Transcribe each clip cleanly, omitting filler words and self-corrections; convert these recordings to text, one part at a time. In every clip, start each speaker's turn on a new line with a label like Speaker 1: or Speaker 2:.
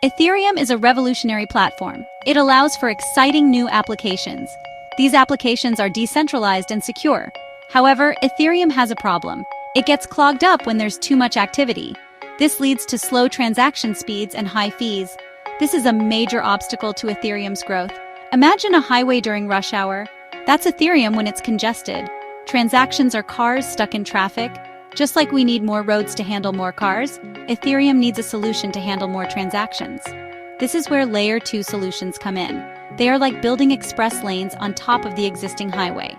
Speaker 1: Ethereum is a revolutionary platform. It allows for exciting new applications. These applications are decentralized and secure. However, Ethereum has a problem. It gets clogged up when there's too much activity. This leads to slow transaction speeds and high fees. This is a major obstacle to Ethereum's growth. Imagine a highway during rush hour. That's Ethereum when it's congested. Transactions are cars stuck in traffic. Just like we need more roads to handle more cars, Ethereum needs a solution to handle more transactions. This is where Layer 2 solutions come in. They are like building express lanes on top of the existing highway.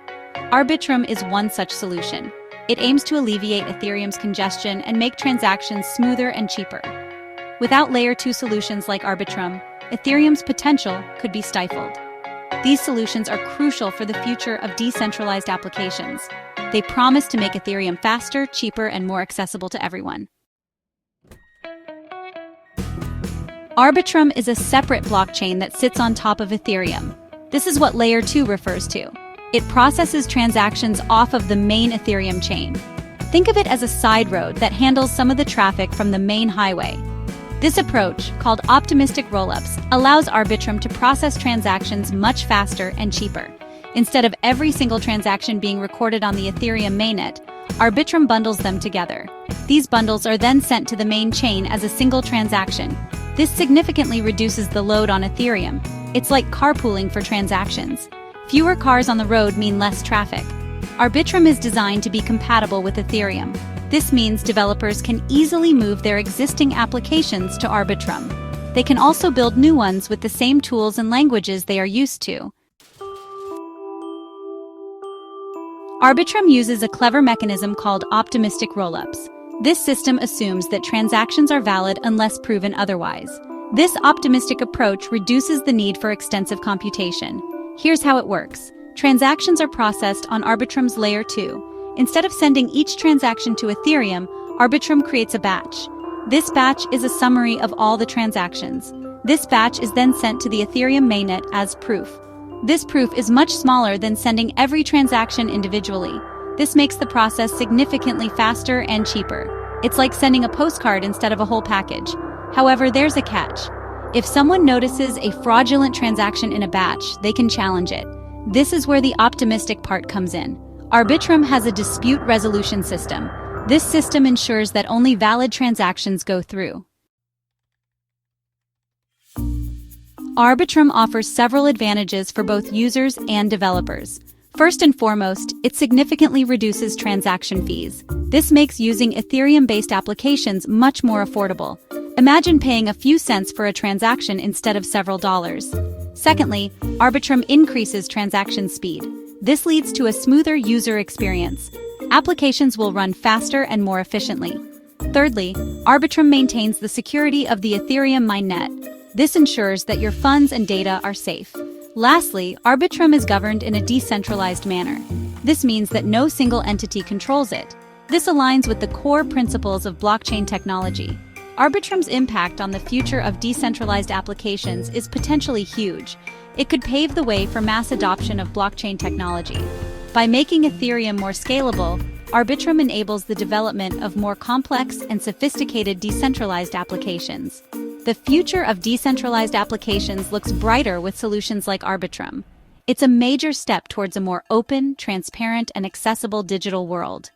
Speaker 1: Arbitrum is one such solution. It aims to alleviate Ethereum's congestion and make transactions smoother and cheaper. Without Layer 2 solutions like Arbitrum, Ethereum's potential could be stifled. These solutions are crucial for the future of decentralized applications. They promise to make Ethereum faster, cheaper, and more accessible to everyone. Arbitrum is a separate blockchain that sits on top of Ethereum. This is what Layer 2 refers to. It processes transactions off of the main Ethereum chain. Think of it as a side road that handles some of the traffic from the main highway. This approach, called optimistic rollups, allows Arbitrum to process transactions much faster and cheaper. Instead of every single transaction being recorded on the Ethereum mainnet, Arbitrum bundles them together. These bundles are then sent to the main chain as a single transaction. This significantly reduces the load on Ethereum. It's like carpooling for transactions. Fewer cars on the road mean less traffic. Arbitrum is designed to be compatible with Ethereum. This means developers can easily move their existing applications to Arbitrum. They can also build new ones with the same tools and languages they are used to. Arbitrum uses a clever mechanism called optimistic rollups. This system assumes that transactions are valid unless proven otherwise. This optimistic approach reduces the need for extensive computation. Here's how it works. Transactions are processed on Arbitrum's Layer 2. Instead of sending each transaction to Ethereum, Arbitrum creates a batch. This batch is a summary of all the transactions. This batch is then sent to the Ethereum mainnet as proof. This proof is much smaller than sending every transaction individually. This makes the process significantly faster and cheaper. It's like sending a postcard instead of a whole package. However, there's a catch. If someone notices a fraudulent transaction in a batch, they can challenge it. This is where the optimistic part comes in. Arbitrum has a dispute resolution system. This system ensures that only valid transactions go through. Arbitrum offers several advantages for both users and developers. First and foremost, it significantly reduces transaction fees. This makes using Ethereum-based applications much more affordable. Imagine paying a few cents for a transaction instead of several dollars. Secondly, Arbitrum increases transaction speed. This leads to a smoother user experience. Applications will run faster and more efficiently. Thirdly, Arbitrum maintains the security of the Ethereum mainnet. This ensures that your funds and data are safe. Lastly, Arbitrum is governed in a decentralized manner. This means that no single entity controls it. This aligns with the core principles of blockchain technology. Arbitrum's impact on the future of decentralized applications is potentially huge. It could pave the way for mass adoption of blockchain technology. By making Ethereum more scalable, Arbitrum enables the development of more complex and sophisticated decentralized applications. The future of decentralized applications looks brighter with solutions like Arbitrum. It's a major step towards a more open, transparent, and accessible digital world.